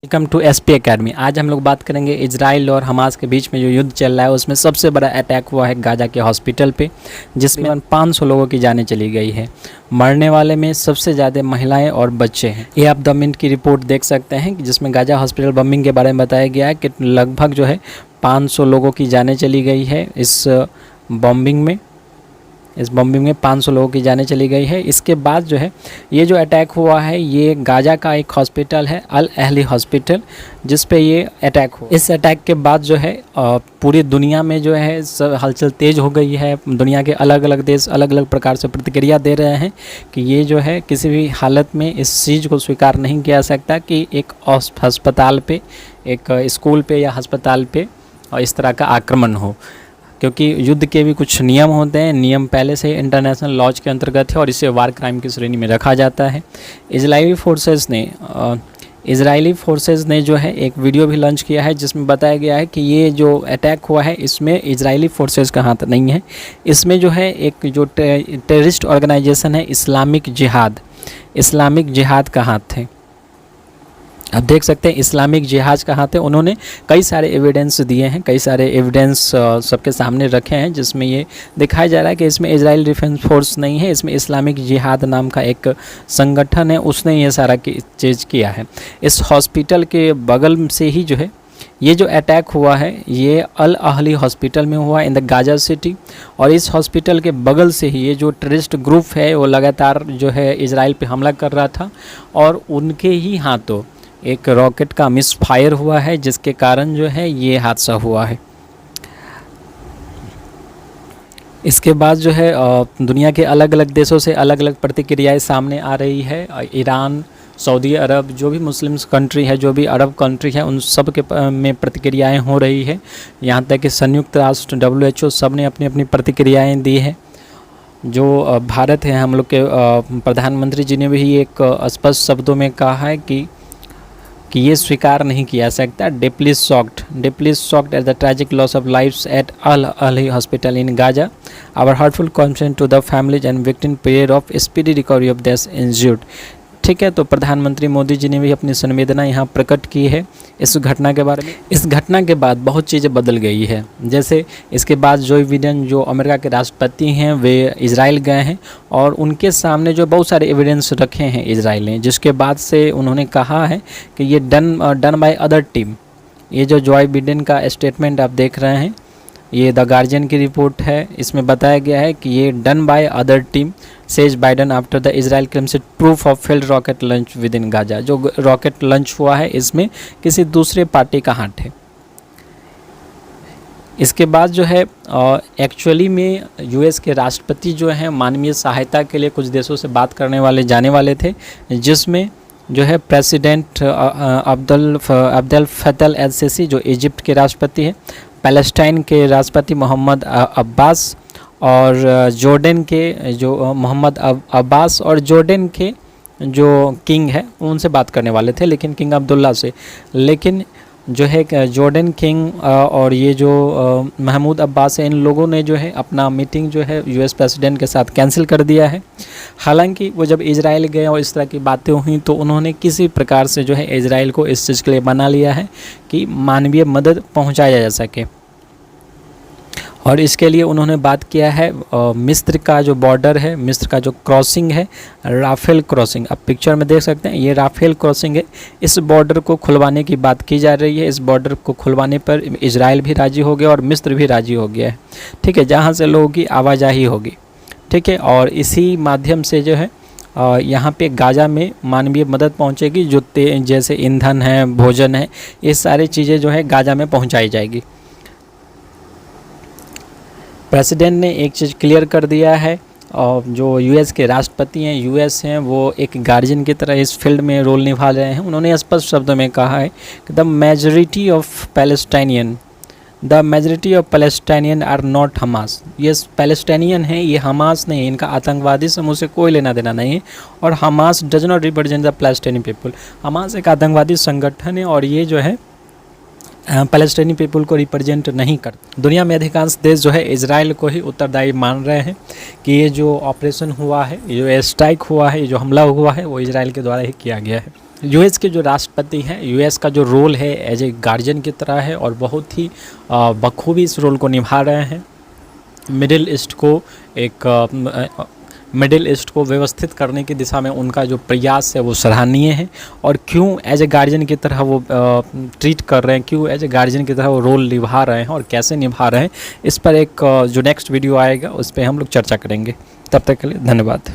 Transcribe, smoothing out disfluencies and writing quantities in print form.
Welcome to SP academy. आज हम लोग बात करेंगे इजराइल और हमास के बीच में जो युद्ध चल रहा है उसमें सबसे बड़ा अटैक हुआ है गाजा के हॉस्पिटल पे, जिसमें 500 लोगों की जानें चली गई है। मरने वाले में सबसे ज़्यादा महिलाएं और बच्चे हैं। ये आप द मिनट की रिपोर्ट देख सकते हैं जिसमें गाजा हॉस्पिटल बम्बिंग के बारे में बताया गया है कि लगभग जो है 500 लोगों की जानें चली गई है इस बॉम्बिंग में 500 लोगों की जानें चली गई है। इसके बाद जो है ये जो अटैक हुआ है ये गाजा का एक हॉस्पिटल है, अल अहली हॉस्पिटल, जिस पे ये अटैक हुआ। इस अटैक के बाद जो है पूरी दुनिया में जो है हलचल तेज़ हो गई है। दुनिया के अलग अलग देश अलग अलग प्रकार से प्रतिक्रिया दे रहे हैं कि ये जो है किसी भी हालत में इस चीज़ को स्वीकार नहीं किया जा सकता कि एक अस्पताल पे, एक स्कूल पे या अस्पताल पे इस तरह का आक्रमण हो, क्योंकि युद्ध के भी कुछ नियम होते हैं। नियम पहले से इंटरनेशनल लॉज के अंतर्गत है और इसे वार क्राइम की श्रेणी में रखा जाता है। इजरायली फोर्सेस ने जो है एक वीडियो भी लॉन्च किया है जिसमें बताया गया है कि ये जो अटैक हुआ है इसमें इजरायली फोर्सेस का हाथ नहीं है। इसमें जो है एक जो टेररिस्ट ऑर्गेनाइजेशन है इस्लामिक जिहाद का हाथ है। आप देख सकते हैं इस्लामिक जिहाद का हाथ है। उन्होंने कई सारे एविडेंस दिए हैं, कई सारे एविडेंस सबके सामने रखे हैं, जिसमें ये दिखाया जा रहा है कि इसमें इजराइल डिफेंस फोर्स नहीं है, इसमें इस्लामिक जिहाद नाम का एक संगठन है, उसने ये सारा चीज़ किया है। इस हॉस्पिटल के बगल से ही जो है ये जो अटैक हुआ है ये अल अहली हॉस्पिटल में हुआ इन द गाजा सिटी, और इस हॉस्पिटल के बगल से ही ये जो टेररिस्ट ग्रुप है वो लगातार जो है इजराइल पे हमला कर रहा था और उनके ही हाथों एक रॉकेट का मिस फायर हुआ है, जिसके कारण जो है ये हादसा हुआ है। इसके बाद जो है दुनिया के अलग अलग देशों से अलग अलग प्रतिक्रियाएं सामने आ रही है। ईरान, सऊदी अरब, जो भी मुस्लिम कंट्री है, जो भी अरब कंट्री है, उन सब के में प्रतिक्रियाएं हो रही है। यहाँ तक कि संयुक्त राष्ट्र WHO सब ने अपनी अपनी प्रतिक्रियाएं दी है। जो भारत है, हम लोग के प्रधानमंत्री जी ने भी एक स्पष्ट शब्दों में कहा है कि ये स्वीकार नहीं किया सकता। Deeply shocked at the tragic loss of lives at Al Ahli hospital in Gaza. Our heartful condolences to the families and victim, prayer of speedy recovery of this injured. ठीक है, तो प्रधानमंत्री मोदी जी ने भी अपनी संवेदना यहाँ प्रकट की है इस घटना के बारे में। इस घटना के बाद बहुत चीज़ें बदल गई है। जैसे इसके बाद जो बिडेन, जो अमेरिका के राष्ट्रपति हैं, वे इजराइल गए हैं और उनके सामने जो बहुत सारे एविडेंस रखे हैं इजराइल ने, जिसके बाद से उन्होंने कहा है कि ये डन बाय अदर टीम। ये जो जॉय बिडेन का स्टेटमेंट आप देख रहे हैं, ये द गार्जियन की रिपोर्ट है। इसमें बताया गया है कि ये done by other team says Biden after the Israel claims proof of failed rocket launch with in Gaza. जो रॉकेट लॉन्च हुआ है इसमें किसी दूसरे पार्टी का हाथ है। इसके बाद जो है एक्चुअली में US के राष्ट्रपति जो हैं मानवीय सहायता के लिए कुछ देशों से बात करने जाने वाले थे, जिसमें जो है president Abdel Fattah L CC जो इजिप्ट के राष्ट्रपति हैं, पैलेस्टाइन के राष्ट्रपति मोहम्मद अब्बास और जॉर्डन के जो मोहम्मद अब्बास और जॉर्डन के जो किंग है उनसे बात करने वाले थे, लेकिन किंग अब्दुल्ला से। लेकिन जो है जॉर्डन किंग और ये जो महमूद अब्बास है, इन लोगों ने जो है अपना मीटिंग जो है US प्रेसिडेंट के साथ कैंसिल कर दिया है। हालांकि वो जब इजराइल गए और इस तरह की बातें हुई तो उन्होंने किसी प्रकार से जो है इजराइल को इस चीज़ के लिए बना लिया है कि मानवीय मदद पहुंचाया जा सके, और इसके लिए उन्होंने बात किया है मिस्र का जो बॉर्डर है, मिस्र का जो क्रॉसिंग है, राफेल क्रॉसिंग, आप पिक्चर में देख सकते हैं, ये राफेल क्रॉसिंग है। इस बॉर्डर को खुलवाने की बात की जा रही है। इस बॉर्डर को खुलवाने पर इजराइल भी राजी हो गया और मिस्र भी राजी हो गया है। ठीक है, जहाँ से लोगों की आवाजाही होगी। ठीक है, और इसी माध्यम से जो है यहाँ पे गाजा में मानवीय मदद पहुँचेगी। जो जैसे ईंधन है, भोजन है, ये सारी चीज़ें जो है गाजा में पहुँचाई जाएगी। प्रेसिडेंट ने एक चीज़ क्लियर कर दिया है, और जो US के राष्ट्रपति हैं, US हैं, वो एक गार्जियन की तरह इस फील्ड में रोल निभा रहे हैं। उन्होंने स्पष्ट शब्दों में कहा है कि the majority of Palestinian are not Hamas. ये पैलेस्टाइनियन हैं, ये हमास नहीं है, इनका आतंकवादी समूह से कोई लेना देना नहीं है, और Hamas does not represent the Palestinian people. Hamas एक आतंकवादी संगठन है और ये जो है पैलेस्टाइनी पीपल को रिप्रेजेंट नहीं करते। दुनिया में अधिकांश देश जो है इजराइल को ही उत्तरदायी मान रहे हैं कि ये जो ऑपरेशन हुआ है, ये जो स्ट्राइक हुआ है, ये जो हमला हुआ है, वो इजराइल के द्वारा ही किया गया है। यूएस के जो राष्ट्रपति हैं, यूएस का जो रोल है एज ए गार्जियन की तरह है और बहुत ही बखूबी इस रोल को निभा रहे हैं। मिडिल ईस्ट को व्यवस्थित करने की दिशा में उनका जो प्रयास है वो सराहनीय है। और क्यों एज ए गार्जियन की तरह वो ट्रीट कर रहे हैं, क्यों एज ए गार्जियन की तरह वो रोल निभा रहे हैं और कैसे निभा रहे हैं, इस पर एक जो नेक्स्ट वीडियो आएगा उस पर हम लोग चर्चा करेंगे। तब तक के लिए धन्यवाद।